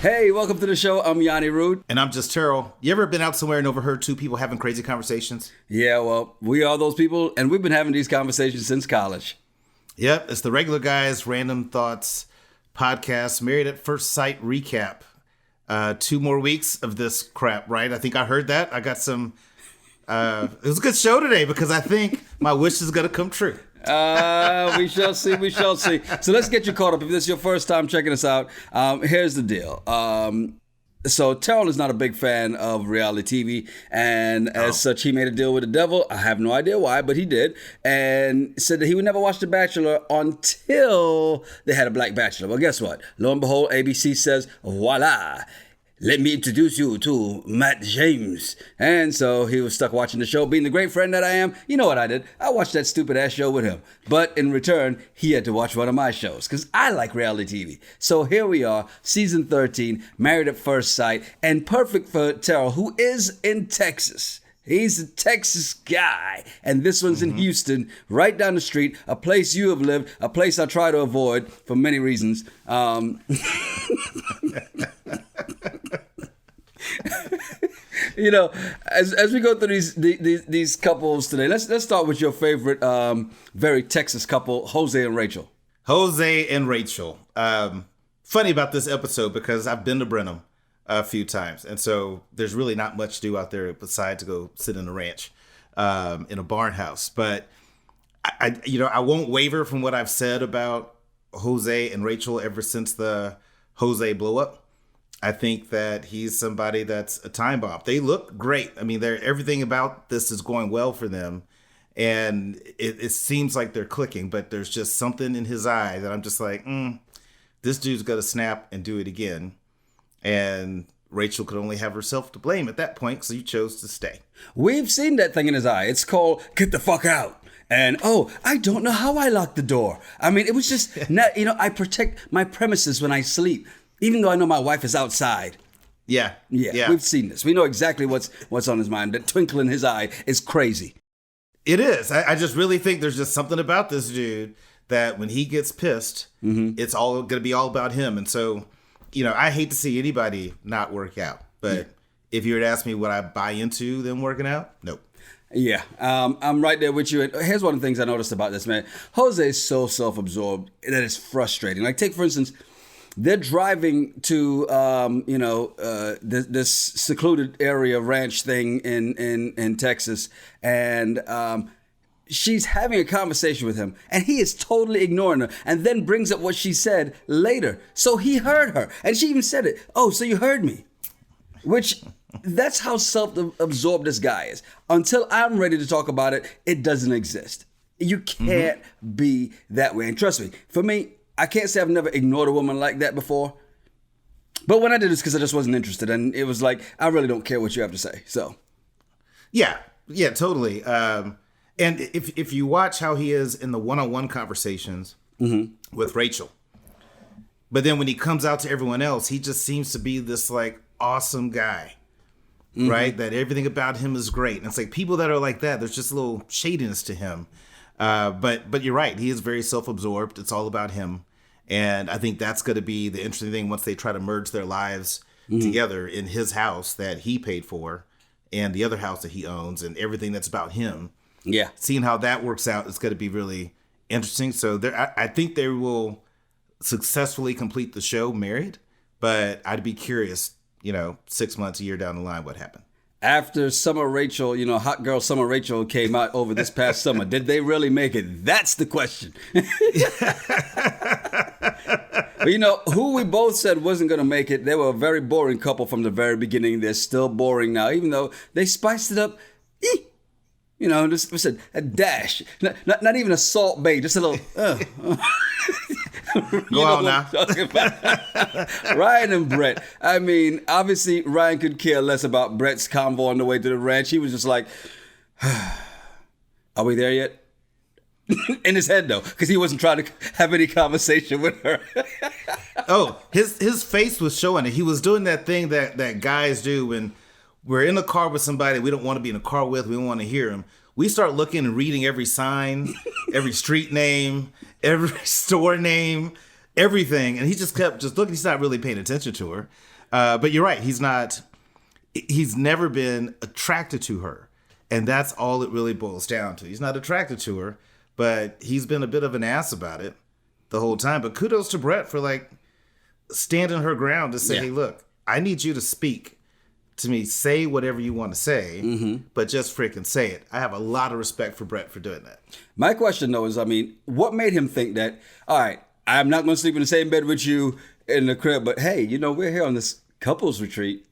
Hey, welcome to the show. I'm Yonni Rude. And I'm just Terryl. You ever been out somewhere and overheard two people having crazy conversations? Yeah, well, we are those people, and we've been having these conversations since college. Yep, it's the Regular Guys Random Thoughts podcast, Married at First Sight recap. 2 more weeks of this crap, right? I think I heard that. I got some... it was a good show today because I think my wish is going to come true. We shall see. We shall see. So let's get you caught up. If this is your first time checking us out, here's the deal. So Terryl is not a big fan of reality TV, and as such, he made a deal with the devil. I have no idea why, but he did, and said that he would never watch The Bachelor until they had a black bachelor. Well, guess what? Lo and behold, ABC says, voila. Let me introduce you to Matt James. And so he was stuck watching the show. Being the great friend that I am, you know what I did? I watched that stupid ass show with him. But in return, he had to watch one of my shows because I like reality TV. So here we are, season 13, Married at First Sight, and perfect for Terryl, who is in Texas. He's a Texas guy, and this one's in Houston, right down the street, a place you have lived, a place I try to avoid for many reasons. You know, as we go through these couples today, let's start with your favorite, very Texas couple, Jose and Rachel. Jose and Rachel. Funny about this episode because I've been to Brenham a few times, and so there's really not much to do out there besides to go sit in a ranch, in a barn house. But I won't waver from what I've said about Jose and Rachel ever since the Jose blow up. I think that he's somebody that's a time bomb. They look great. I mean, everything about this is going well for them. And it seems like they're clicking, but there's just something in his eye that I'm just like, this dude's going to snap and do it again. And Rachel could only have herself to blame at that point, so you chose to stay. We've seen that thing in his eye. It's called get the fuck out. And, I don't know how I locked the door. I mean, it was just, I protect my premises when I sleep. Even though I know my wife is outside. Yeah. We've seen this. We know exactly what's on his mind. That twinkle in his eye is crazy. It is. I just really think there's just something about this dude that when he gets pissed, it's all going to be all about him. And so, I hate to see anybody not work out. But if you were to ask me would I buy into them working out? Nope. Yeah, I'm right there with you. And here's one of the things I noticed about this, man. Jose is so self-absorbed that it's frustrating. Like, take, for instance... They're driving to, this secluded area ranch thing in Texas, and she's having a conversation with him, and he is totally ignoring her, and then brings up what she said later. So he heard her, and she even said it. Oh, so you heard me? Which, that's how self-absorbed this guy is. Until I'm ready to talk about it, it doesn't exist. You can't be that way. And trust me, for me, I can't say I've never ignored a woman like that before. But when I did, it's because I just wasn't interested. And it was like, I really don't care what you have to say. So. Yeah, totally. And if you watch how he is in the one-on-one conversations with Rachel, but then when he comes out to everyone else, he just seems to be this like awesome guy, right? That everything about him is great. And it's like people that are like that, there's just a little shadiness to him. But you're right. He is very self-absorbed. It's all about him. And I think that's going to be the interesting thing once they try to merge their lives together in his house that he paid for and the other house that he owns and everything that's about him. Yeah. Seeing how that works out is going to be really interesting. So I think they will successfully complete the show married, but I'd be curious, 6 months, a year down the line, what happened. After Summer Rachel, Hot Girl Summer Rachel came out over this past summer, did they really make it? That's the question. But who we both said wasn't going to make it, they were a very boring couple from the very beginning. They're still boring now, even though they spiced it up. Just said a dash, not even a Salt Bay, just a little. Go on now. Ryan and Brett. I mean, obviously, Ryan could care less about Brett's convo on the way to the ranch. He was just like, are we there yet? In his head, though, because he wasn't trying to have any conversation with her. His face was showing it. He was doing that thing that guys do when we're in a car with somebody we don't want to be in a car with. We don't want to hear him. We start looking and reading every sign, every street name, every store name, everything, and he just kept just looking. He's not really paying attention to her. But you're right. He's not. He's never been attracted to her, and that's all it really boils down to. He's not attracted to her, but he's been a bit of an ass about it the whole time. But kudos to Brett for like standing her ground to say, "Hey, look, I need you to speak to me. Say whatever you want to say, but just freaking say it." I have a lot of respect for Brett for doing that. My question though is, I mean, what made him think that? All right, I'm not going to sleep in the same bed with you in the crib, but hey, you know, we're here on this couples retreat.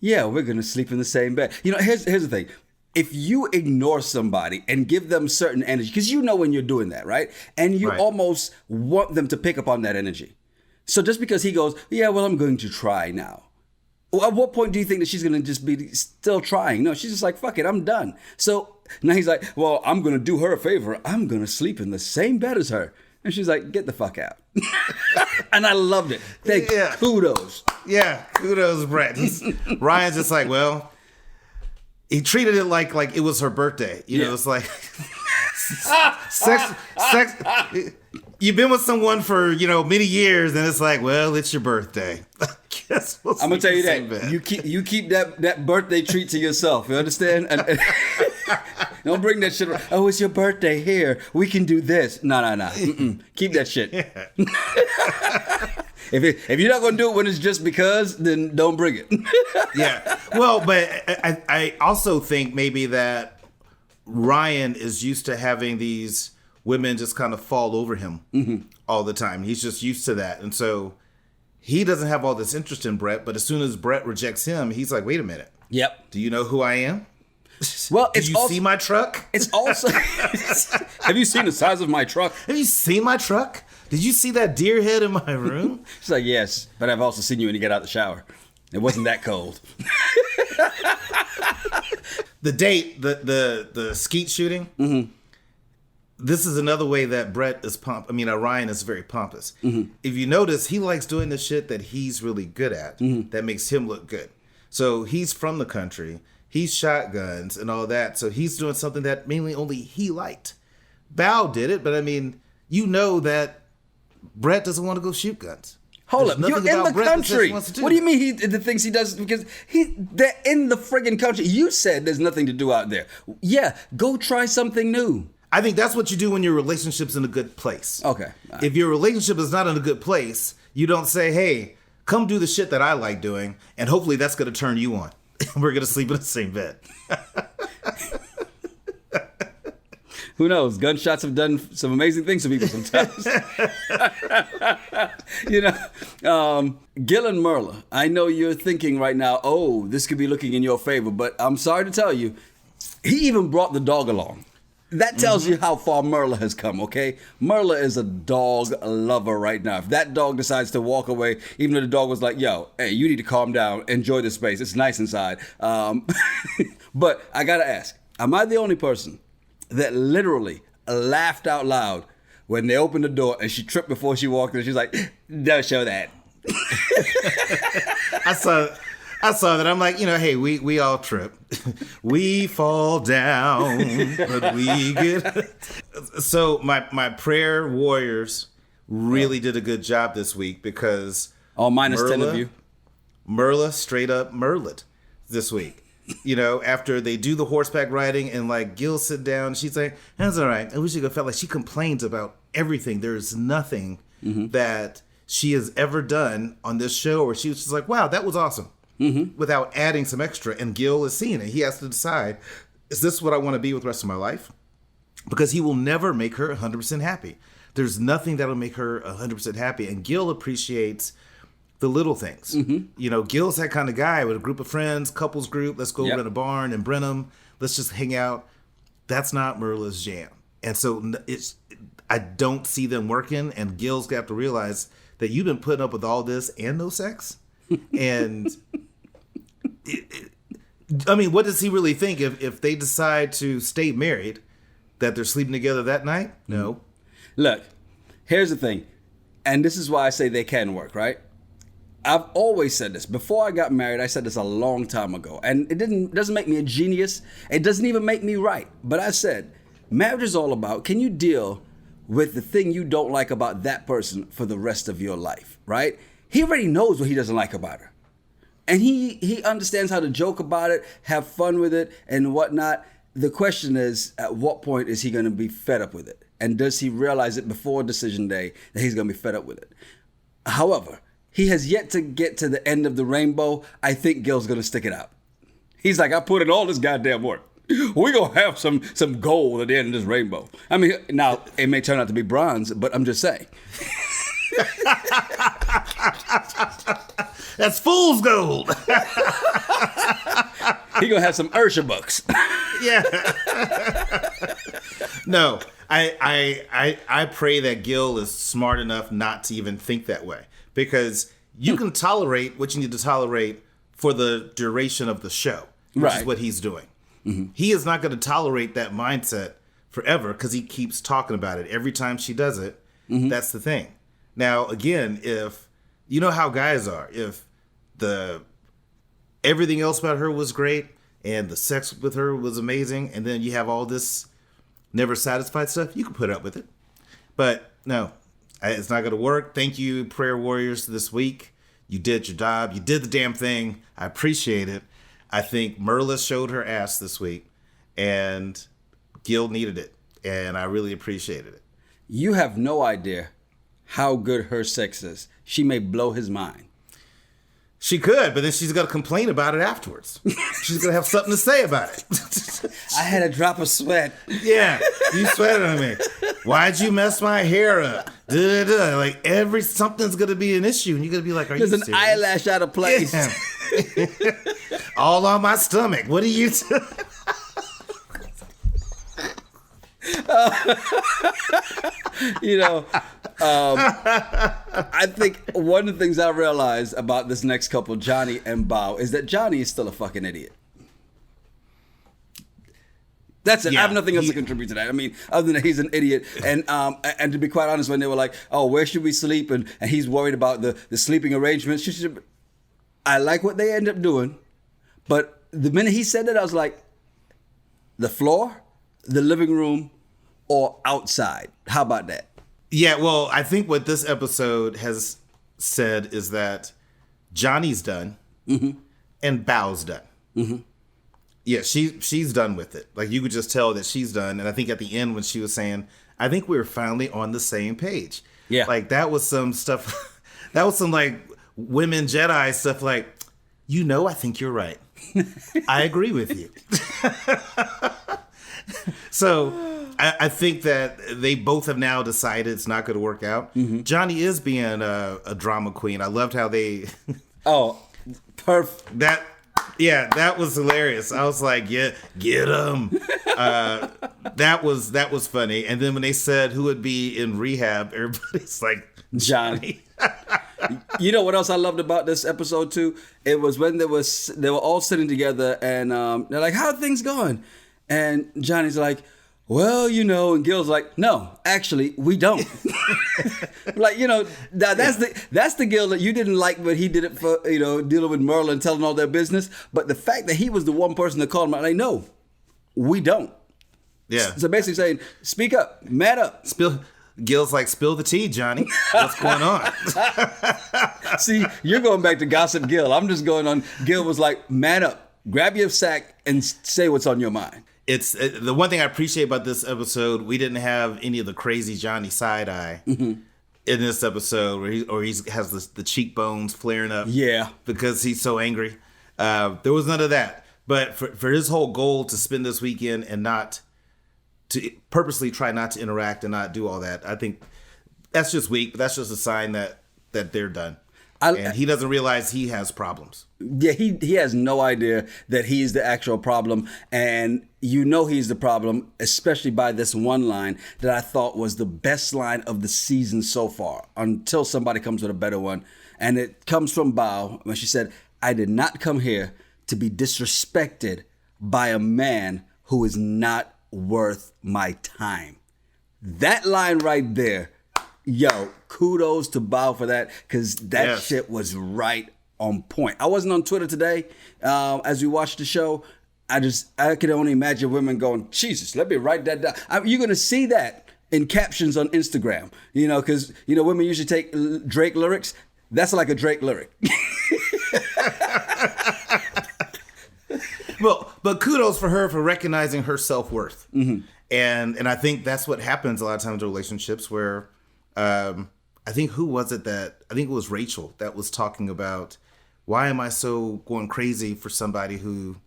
Yeah, we're going to sleep in the same bed. You know, here's the thing. If you ignore somebody and give them certain energy, because you know when you're doing that, right? And you almost want them to pick up on that energy. So just because he goes, yeah, well, I'm going to try now. Well, at what point do you think that she's going to just be still trying? No, she's just like, fuck it, I'm done. So now he's like, well, I'm going to do her a favor. I'm going to sleep in the same bed as her. And she's like, get the fuck out. And I loved it. Kudos. Yeah, kudos, Brett. Ryan's just like, well, he treated it like it was her birthday. You know, it's like sex. You've been with someone for, many years, and it's like, well, it's your birthday. Guess we'll I'm gonna tell you that you keep that birthday treat to yourself. You understand? And don't bring that shit around. Oh, it's your birthday. Here, we can do this. No. Keep that shit. Yeah. If you're not gonna do it when it's just because, then don't bring it. Yeah. Well, but I also think maybe that Ryan is used to having these women just kind of fall over him all the time. He's just used to that. And so he doesn't have all this interest in Brett, but as soon as Brett rejects him, he's like, wait a minute. Yep. Do you know who I am? Well, Did you see my truck? It's also... Have you seen the size of my truck? Have you seen my truck? Did you see that deer head in my room? She's like, yes, but I've also seen you when you get out of the shower. It wasn't that cold. The date, the skeet shooting, this is another way that Brett is Ryan is very pompous. If you notice, he likes doing the shit that he's really good at, that makes him look good. So he's from the country. He's shotguns and all that. So he's doing something that mainly only he liked. Bao did it, but you know that Brett doesn't want to go shoot guns. Hold up, you're in the country. What do you mean the things he does? Because they're in the friggin' country. You said there's nothing to do out there. Yeah, go try something new. I think that's what you do when your relationship's in a good place. Okay. Right. If your relationship is not in a good place, you don't say, hey, come do the shit that I like doing, and hopefully that's going to turn you on. We're going to sleep in the same bed. Who knows? Gunshots have done some amazing things to people sometimes. Gil and Myrla, I know you're thinking right now, oh, this could be looking in your favor, but I'm sorry to tell you, he even brought the dog along. That tells you how far Myrla has come, okay? Myrla is a dog lover right now. If that dog decides to walk away, even though the dog was like, yo, hey, you need to calm down, enjoy the space. It's nice inside. But I gotta ask, am I the only person that literally laughed out loud when they opened the door and she tripped before she walked in? She's like, don't show that. I saw that. I'm like, hey, we all trip. We fall down, but we get... So my prayer warriors really did a good job this week because... Oh, minus Myrla, 10 of you. Myrla straight up Myrla'd this week. After they do the horseback riding and like Gil sit down, she's like, that's all right. I wish you could felt like she complains about everything. There's nothing that she has ever done on this show where she was just like, wow, that was awesome. Without adding some extra. And Gil is seeing it. He has to decide, is this what I want to be with the rest of my life? Because he will never make her 100% happy. There's nothing that'll make her 100% happy. And Gil appreciates the little things. Gil's that kind of guy with a group of friends, couples group. Let's go rent a barn in Brenham. Let's just hang out. That's not Myrla's jam. And so I don't see them working. And Gil's got to realize that you've been putting up with all this and no sex. And what does he really think if they decide to stay married, that they're sleeping together that night? No. Look, here's the thing. And this is why I say they can work, right? I've always said this. Before I got married, I said this a long time ago. And it doesn't make me a genius. It doesn't even make me right. But I said, marriage is all about, can you deal with the thing you don't like about that person for the rest of your life, right? He already knows what he doesn't like about her. And he understands how to joke about it, have fun with it, and whatnot. The question is, at what point is he going to be fed up with it? And does he realize it before decision day that he's going to be fed up with it? However, he has yet to get to the end of the rainbow. I think Gil's going to stick it out. He's like, I put in all this goddamn work. We're going to have some gold at the end of this rainbow. I mean, now, it may turn out to be bronze, but I'm just saying. That's fool's gold. He gonna have some Ursha bucks. Yeah. No, I pray that Gil is smart enough not to even think that way, because you can tolerate what you need to tolerate for the duration of the show, which is what he's doing. Mm-hmm. He is not going to tolerate that mindset forever because he keeps talking about it every time she does it. Mm-hmm. That's the thing. Now, again, if you know how guys are, if everything else about her was great and the sex with her was amazing, and then you have all this never satisfied stuff, you can put up with it. But no, it's not going to work. Thank you, prayer warriors, this week. You did your job. You did the damn thing. I appreciate it. I think Myrla showed her ass this week, and Gil needed it, and I really appreciated it. You have no idea how good her sex is. She may blow his mind. She could, but then she's going to complain about it afterwards. She's going to have something to say about it. I had a drop of sweat. Yeah, you sweated on me. Why'd you mess my hair up? Da-da-da. Like, something's going to be an issue, and you're going to be like, are you serious? There's an eyelash out of place. Yeah. All on my stomach. What are you doing? I think one of the things I realized about this next couple, Johnny and Bao, is that Johnny is still a fucking idiot. That's it. Yeah, I have nothing else to contribute to that. I mean, other than that, he's an idiot. And to be quite honest, when they were like, oh, where should we sleep? And he's worried about the sleeping arrangements. I like what they end up doing. But the minute he said that, I was like, the floor, the living room, or outside. How about that? Yeah, well, I think what this episode has said is that Johnny's done, mm-hmm. and Bao's done. Mm-hmm. Yeah, she's done with it. Like, you could just tell that she's done. And I think at the end when she was saying, I think we're finally on the same page. Yeah. Like, that was some stuff, that was some, like, women Jedi stuff like, I think you're right. I agree with you. So I think that they both have now decided it's not going to work out. Mm-hmm. Johnny is being a drama queen. I loved how they... Oh, perfect. That was hilarious. I was like, yeah, get him. That was funny. And then when they said who would be in rehab, everybody's like, Johnny. You know what else I loved about this episode too? It was when they were all sitting together and they're like, how are things going? And Johnny's like, well, and Gil's like, no, actually, we don't. Like, that's the Gil that you didn't like when he did it for, dealing with Myrla and telling all their business. But the fact that he was the one person that called him out, like, no, we don't. Yeah. So basically saying, speak up, man up. Gil's like, spill the tea, Johnny. What's going on? See, you're going back to gossip Gil. I'm just going on. Gil was like, man up, grab your sack and say what's on your mind. It's the one thing I appreciate about this episode. We didn't have any of the crazy Johnny side eye in this episode where he has the cheekbones flaring up. Yeah, because he's so angry. There was none of that. But for his whole goal to spend this weekend and not to purposely try not to interact and not do all that, I think that's just weak. But that's just a sign that they're done. And he doesn't realize he has problems. Yeah, he has no idea that he's the actual problem. And he's the problem, especially by this one line that I thought was the best line of the season so far, until somebody comes with a better one. And it comes from Bao when she said, I did not come here to be disrespected by a man who is not worth my time. That line right there. Yo, kudos to Bao for that, because that shit was right on point. I wasn't on Twitter today as we watched the show. I could only imagine women going, Jesus, let me write that down. You're going to see that in captions on Instagram. Because women usually take Drake lyrics. That's like a Drake lyric. Well, but kudos for her for recognizing her self-worth. Mm-hmm. And I think that's what happens a lot of times in relationships where I think who was it that I think it was Rachel that was talking about why am I so going crazy for somebody who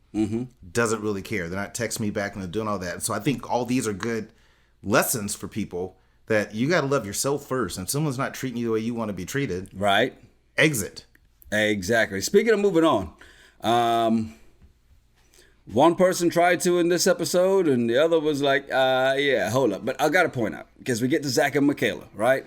doesn't really care? They're not texting me back and they're doing all that. And so I think all these are good lessons for people that you got to love yourself first. And if someone's not treating you the way you want to be treated, right? Exit. Exactly. Speaking of moving on, one person tried to in this episode, and the other was like, yeah, hold up. But I got to point out, because we get to Zack and Michaela, right?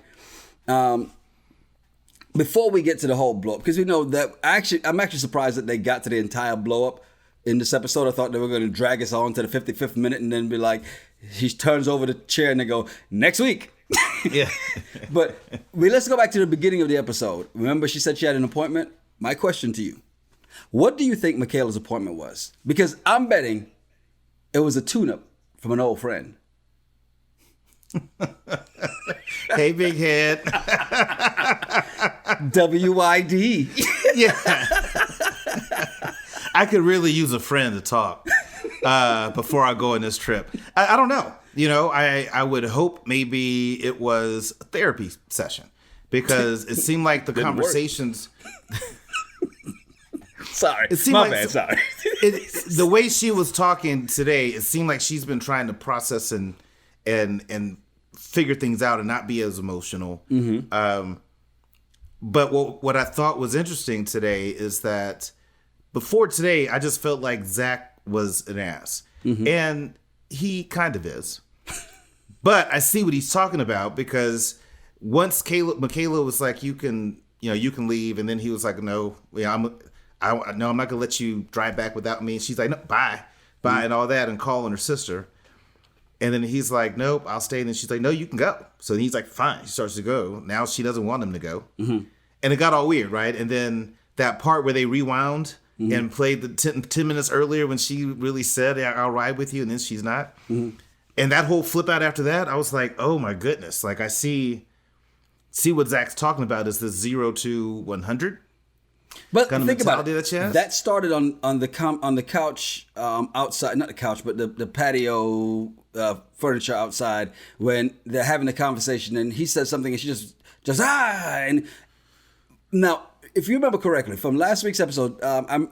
Before we get to the whole blow up, because we know that I'm actually surprised that they got to the entire blow up in this episode. I thought they were going to drag us on to the 55th minute and then be like, he turns over the chair and they go, next week. Yeah. But let's go back to the beginning of the episode. Remember she said she had an appointment? My question to you. What do you think Michaela's appointment was? Because I'm betting it was a tune-up from an old friend. Hey, big head. WID. Yeah. I could really use a friend to talk before I go on this trip. I don't know. I would hope maybe it was a therapy session because it seemed like the conversations... Sorry. Sorry. The way she was talking today, it seemed like she's been trying to process and figure things out and not be as emotional. Mm-hmm. But what I thought was interesting today is that before today, I just felt like Zack was an ass. Mm-hmm. And he kind of is. But I see what he's talking about because once Michaela was like, you can leave. And then he was like, no, I'm not going to let you drive back without me. And she's like, no, bye, mm-hmm. and all that, and calling her sister. And then he's like, nope, I'll stay. And then she's like, no, you can go. So he's like, fine. She starts to go. Now she doesn't want him to go. Mm-hmm. And it got all weird, right? And then that part where they rewound mm-hmm. and played the 10 minutes earlier when she really said, I'll ride with you, and then she's not. Mm-hmm. And that whole flip out after that, I was like, oh my goodness. Like I see what Zack's talking about is this 0 to 100. But kind of think about it. That started on the couch outside, not the couch, but the patio furniture outside when they're having a conversation, and he says something, and she just and now if you remember correctly from last week's episode, I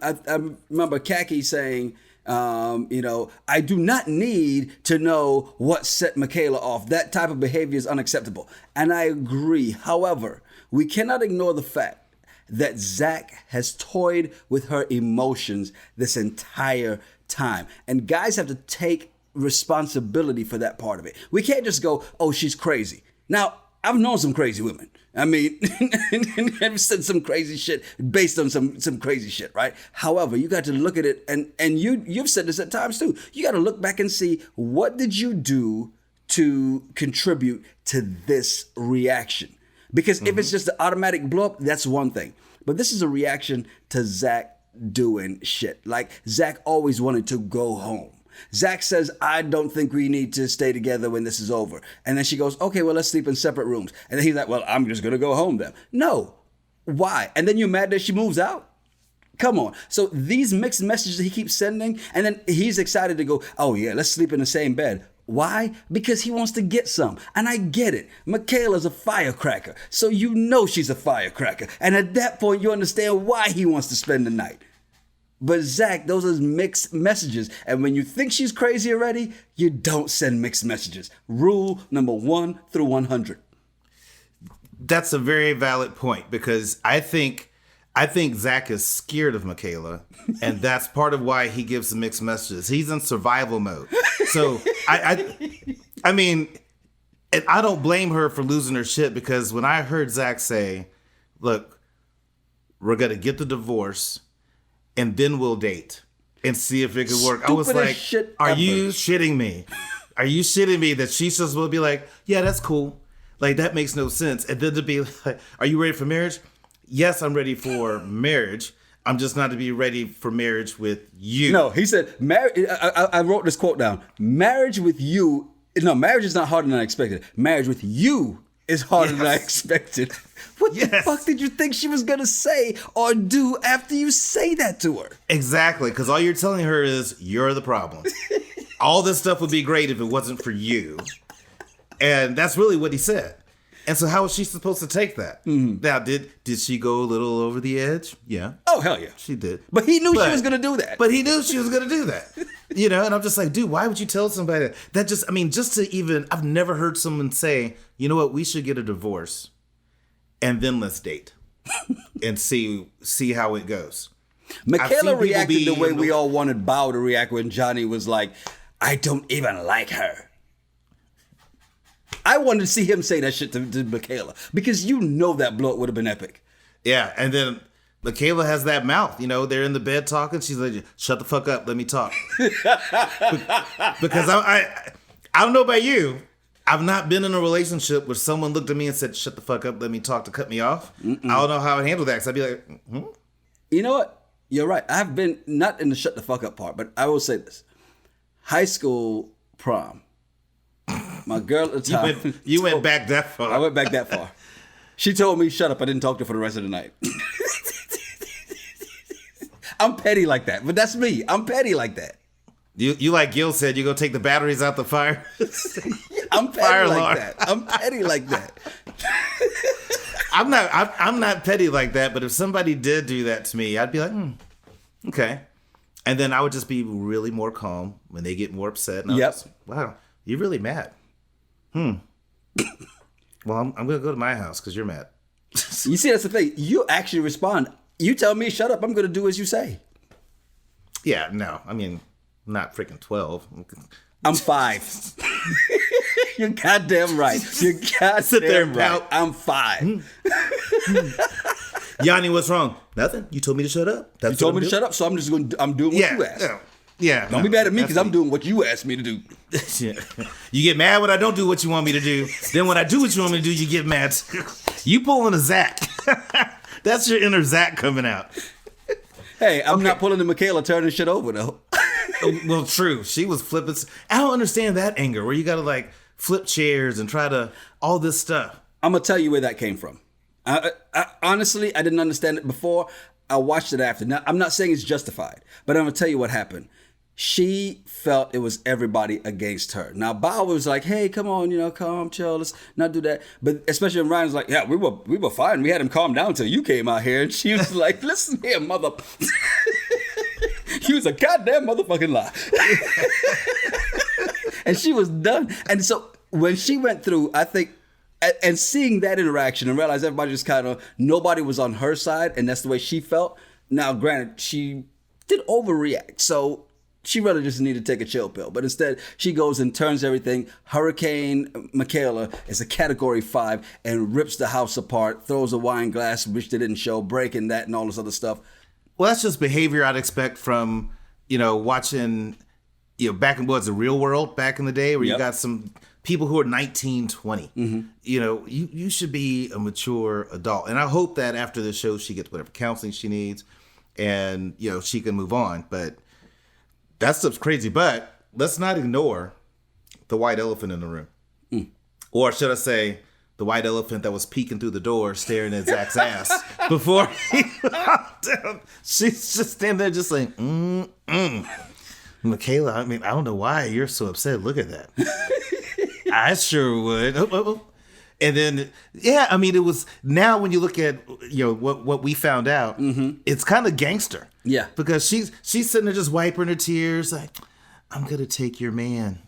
remember Kaki saying, I do not need to know what set Michaela off. That type of behavior is unacceptable, and I agree. However, we cannot ignore the fact that Zack has toyed with her emotions this entire time. And guys have to take responsibility for that part of it. We can't just go, oh, she's crazy. Now, I've known some crazy women. I mean, I've said some crazy shit based on some crazy shit, right? However, you got to look at it, and you've said this at times too. You got to look back and see, what did you do to contribute to this reaction? Because if it's just the automatic blow up, that's one thing. But this is a reaction to Zack doing shit. Like, Zack always wanted to go home. Zack says, I don't think we need to stay together when this is over. And then she goes, okay, well, let's sleep in separate rooms. And then he's like, well, I'm just going to go home then. No. Why? And then you're mad that she moves out? Come on. So these mixed messages he keeps sending, and then he's excited to go, oh, yeah, let's sleep in the same bed. Why? Because he wants to get some. And I get it. Michaela's a firecracker. So you know she's a firecracker. And at that point, you understand why he wants to spend the night. But Zack, those are mixed messages. And when you think she's crazy already, you don't send mixed messages. Rule number 1 through 100. That's a very valid point I think Zack is scared of Michaela, and that's part of why he gives the mixed messages. He's in survival mode. So I mean, and I don't blame her for losing her shit, because when I heard Zack say, look, we're going to get the divorce and then we'll date and see if it could work. I was like, are you shitting me? Are you shitting me that she's supposed to be like, yeah, that's cool. Like, that makes no sense. And then to be like, are you ready for marriage? Yes, I'm ready for marriage. I'm just not to be ready for marriage with you. No, he said, I wrote this quote down. Marriage with you No, marriage is not harder than I expected. Marriage with you is harder than I expected. What the fuck did you think she was going to say or do after you say that to her? Exactly, because all you're telling her is, you're the problem. All this stuff would be great if it wasn't for you. And that's really what he said. And so how was she supposed to take that? Mm-hmm. Now, did she go a little over the edge? Yeah. Oh, hell yeah. She did. But he knew she was going to do that. But he knew she was going to do that. You know, and I'm just like, dude, why would you tell somebody that? That just, I mean, just to even, I've never heard someone say, you know what, we should get a divorce and then let's date and see how it goes. Michaela reacted the way we all wanted Bao to react when Johnny was like, I don't even like her. I wanted to see him say that shit to Michaela because you know that blow would have been epic. Yeah, and then Michaela has that mouth. You know, they're in the bed talking. She's like, shut the fuck up. Let me talk. Because I don't know about you. I've not been in a relationship where someone looked at me and said, shut the fuck up. Let me talk to cut me off. Mm-mm. I don't know how I'd handle that because I'd be like, You know what? You're right. I've been not in the shut the fuck up part, but I will say this. High school prom. My girl at the time. You went back that far. I went back that far. She told me, shut up. I didn't talk to her for the rest of the night. I'm petty like that, but that's me. I'm petty like that. You like Gil said, you go take the batteries out the fire? I'm petty like that. I'm petty like that. I'm not petty like that, but if somebody did do that to me, I'd be like, okay. And then I would just be really more calm when they get more upset. And wow, you're really mad. Well, I'm going to go to my house because you're mad. You see, that's the thing. You actually respond. You tell me, shut up. I'm going to do as you say. Yeah, no. I mean, I'm not freaking 12. I'm 5. You're goddamn right. You're goddamn right. I'm 5. Yonni, what's wrong? Nothing. You told me to shut up. You told me to shut up, so I'm doing what you asked. Yeah. Don't be mad at me because I'm doing what you asked me to do. You get mad when I don't do what you want me to do. Then when I do what you want me to do, you get mad. You pulling a Zack. That's your inner Zack coming out. Hey, I'm not pulling the Michaela turning shit over, though. Well, true. She was flipping. I don't understand that anger where you got to like flip chairs and try to all this stuff. I'm going to tell you where that came from. I honestly, I didn't understand it before. I watched it after. Now, I'm not saying it's justified, but I'm going to tell you what happened. She felt it was everybody against her. Now, Bao was like, hey, come on, calm, chill, let's not do that. But especially when Ryan was like, yeah, we were fine. We had him calm down until you came out here. And she was like, listen here, mother. He was a goddamn motherfucking lie. And she was done. And so when she went through, I think, and seeing that interaction and realize everybody just nobody was on her side, and that's the way she felt. Now, granted, she did overreact. So she really just needed to take a chill pill. But instead, she goes and turns everything. Hurricane Michaela is a category 5 and rips the house apart, throws a wine glass, which they didn't show, breaking that and all this other stuff. Well, that's just behavior I'd expect from, watching, back in the real world back in the day where you got some people who are 19, 20. Mm-hmm. You should be a mature adult. And I hope that after the show, she gets whatever counseling she needs and, she can move on. But that stuff's crazy. But let's not ignore the white elephant in the room. Mm. Or should I say, the white elephant that was peeking through the door, staring at Zack's ass before he walked down. She's just standing there just like, Michaela, I mean, I don't know why you're so upset. Look at that. I sure would. And then, it was, now when you look at, what we found out, it's kind of gangster. Yeah. Because she's sitting there just wiping her tears like, I'm going to take your man.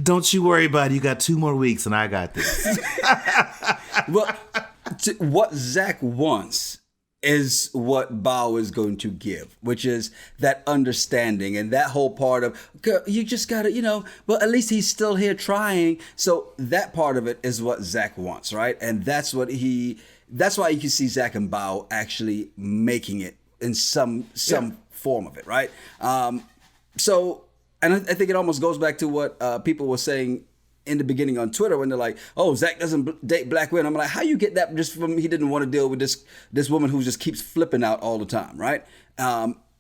Don't you worry about it. You got 2 more weeks and I got this. Well, what Zack wants is what Bao is going to give, which is that understanding and that whole part of, girl, you just gotta, well, at least he's still here trying. So that part of it is what Zack wants, right? And that's why you can see Zack and Bao actually making it in some form of it, right? So, and I think it almost goes back to what people were saying in the beginning on Twitter when they're like, oh, Zack doesn't date black women. I'm like, how you get that just from he didn't want to deal with this woman who just keeps flipping out all the time, right?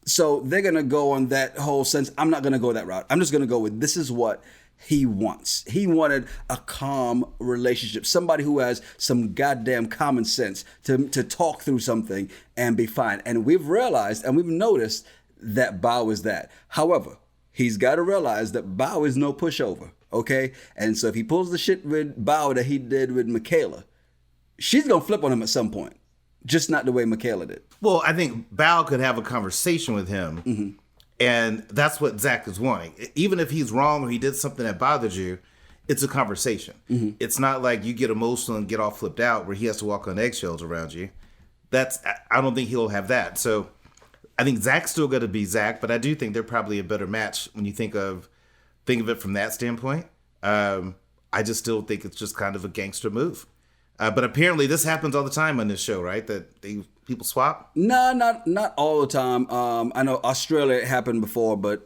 So they're going to go on that whole sense. I'm not going to go that route. I'm just going to go with this is what he wants. He wanted a calm relationship, somebody who has some goddamn common sense to talk through something and be fine. And we've realized and we've noticed that Bao is that. However, he's got to realize that Bao is no pushover, okay? And so if he pulls the shit with Bao that he did with Michaela, she's going to flip on him at some point. Just not the way Michaela did. Well, I think Bao could have a conversation with him, and that's what Zack is wanting. Even if he's wrong or he did something that bothred you, it's a conversation. It's not like you get emotional and get all flipped out where he has to walk on eggshells around you. I don't think he'll have that. So I think Zack's still going to be Zack, but I do think they're probably a better match when you think of it from that standpoint. I just still think it's just kind of a gangster move. But apparently this happens all the time on this show, right? That people swap? No, not all the time. I know Australia it happened before, but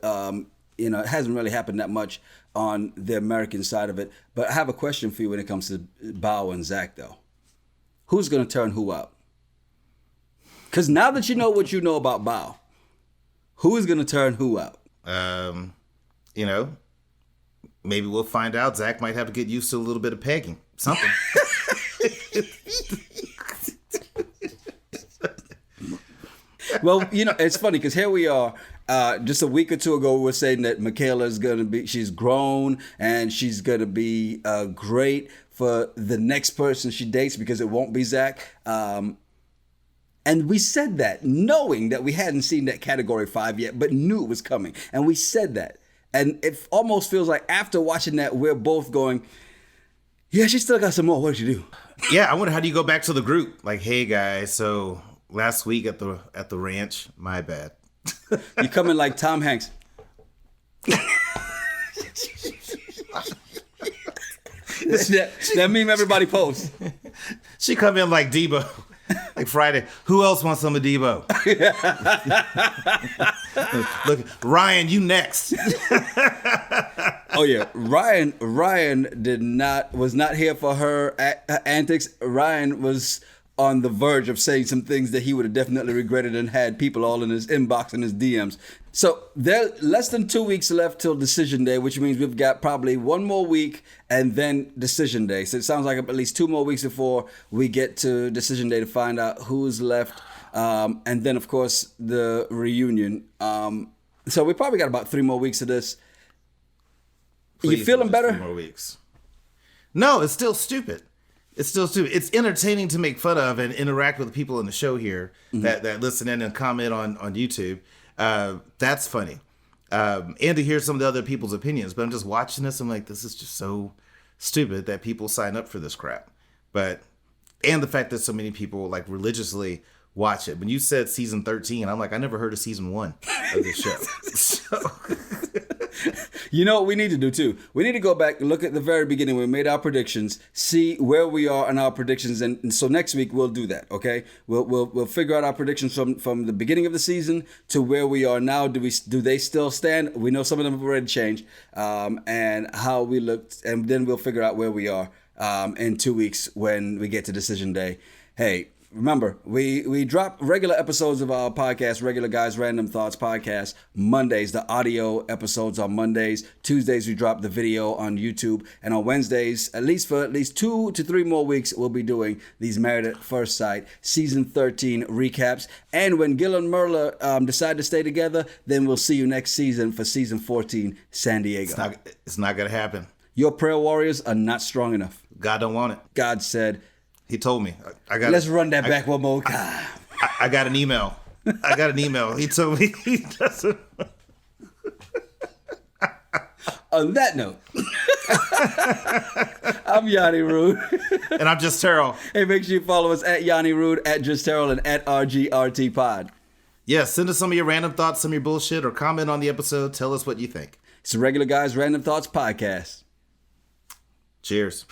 it hasn't really happened that much on the American side of it. But I have a question for you when it comes to Bao and Zack, though. Who's going to turn who out? Because now that you know what you know about Bao, who is going to turn who out? Maybe we'll find out. Zack might have to get used to a little bit of pegging. Something. Well, it's funny because here we are. Just a week or two ago, we were saying that Michaela is going to be, she's grown and she's going to be great for the next person she dates because it won't be Zack. And we said that knowing that we hadn't seen that Category 5 yet, but knew it was coming. And we said that. And it almost feels like after watching that, we're both going, yeah, she still got some more work to do. Yeah, I wonder how do you go back to the group? Like, hey guys, so last week at the ranch, my bad. You come in like Tom Hanks. that meme everybody posts. She come in like Debo. Like Friday. Who else wants some of Debo? Look, Ryan, you next. Oh yeah, Ryan was not here for her antics. Ryan was on the verge of saying some things that he would have definitely regretted and had people all in his inbox and his DMs. So there's less than 2 weeks left till decision day, which means we've got probably one more week and then decision day. So it sounds like at least 2 more weeks before we get to decision day to find out who's left. And then, of course, the reunion. So we probably got about 3 more weeks of this. Please, you feeling better? 3 more weeks. No, it's still stupid. It's still stupid. It's entertaining to make fun of and interact with the people in the show here that listen in and comment on YouTube. That's funny. And to hear some of the other people's opinions. But I'm just watching this. I'm like, this is just so stupid that people sign up for this crap. And the fact that so many people like religiously watch it. When you said season 13, I'm like, I never heard of season 1 of this show. So... You know what we need to do too? We need to go back and look at the very beginning when we made our predictions, see where we are in our predictions, and so next week we'll do that. Okay, we'll figure out our predictions from the beginning of the season to where we are now. Do they still stand? We know some of them have already changed, and how we looked, and then we'll figure out where we are in 2 weeks when we get to decision day. Hey. Remember, we drop regular episodes of our podcast, Regular Guys Random Thoughts podcast, Mondays, the audio episodes on Mondays. Tuesdays, we drop the video on YouTube. And on Wednesdays, at least 2 to 3 more weeks, we'll be doing these Married at First Sight Season 13 recaps. And when Gil and Myrla decide to stay together, then we'll see you next season for Season 14, San Diego. It's not going to happen. Your prayer warriors are not strong enough. God don't want it. God said... He told me. Let's run that back one more time. I got an email. He told me he doesn't. On that note, I'm Yonni Rude. And I'm Just Terryl. Hey, make sure you follow us at Yonni Rude, at Just Terryl, and at RGRT Pod. Yeah, send us some of your random thoughts, some of your bullshit, or comment on the episode. Tell us what you think. It's a Regular Guys Random Thoughts podcast. Cheers.